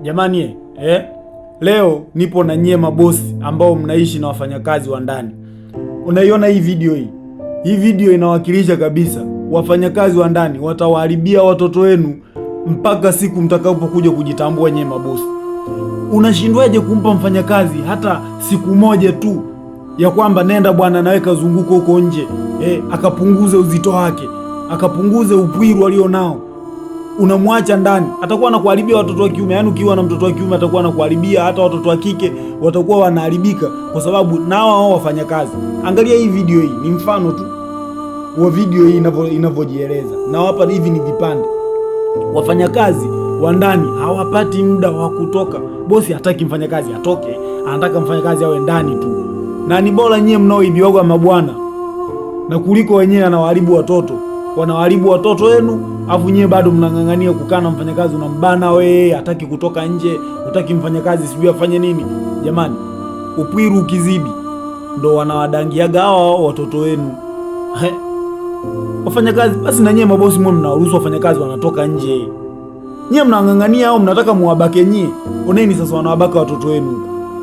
Jamani leo nipo na nyie mabosi ambao mnaishi na wafanyakazi wa ndani. Unaiona hii video hii? Hii video inawakilisha kabisa wafanyakazi wa ndani watawaharibia watoto wenu mpaka siku mtakapokuja kujitambua nyie mabosi. Unashindwaje kumpa mfanyakazi hata siku moja tu ya kwamba nenda bwana naweka zunguko huko nje, akapunguze uzito wake, akapunguze upwiru alionao. Unamwacha ndani, atakuwa anakuharibia watoto wa kiume. Yaani ukiwa na mtoto wa kiume atakuwa anakuharibia, hata watoto wa kike watakuwa wanaharibika kwa sababu nao wao wafanya kazi. Angalia hii video hii, ni mfano tu wa video hii inavyojieleza. Na hapa hivi ni vipande. Wafanyakazi wa ndani hawapati muda wa kutoka. Bosi hataki mfanyakazi atoke, anataka mfanyakazi awe ndani tu. Na ni bora nyie mnaoibiwa mabwana na kuliko wenyewe anawaharibu watoto. Wanawaharibu watoto wenu, afu nyewe bado mnang'ang'ania kukaa na mfanyakazi, unambana wewe, hataki kutoka nje, hataki mfanyakazi sijui afanye nini. Jamani, upwiru ukizidi ndo wanawadangiaga hao watoto wenu. Wafanyakazi basi, na nyewe mabosi mwe mnawaruhusu wafanyakazi wanatoka nje. Nyewe mnang'ang'ania au mnataka muwabake nyie? Oneni sasa wanawabaka watoto wenu.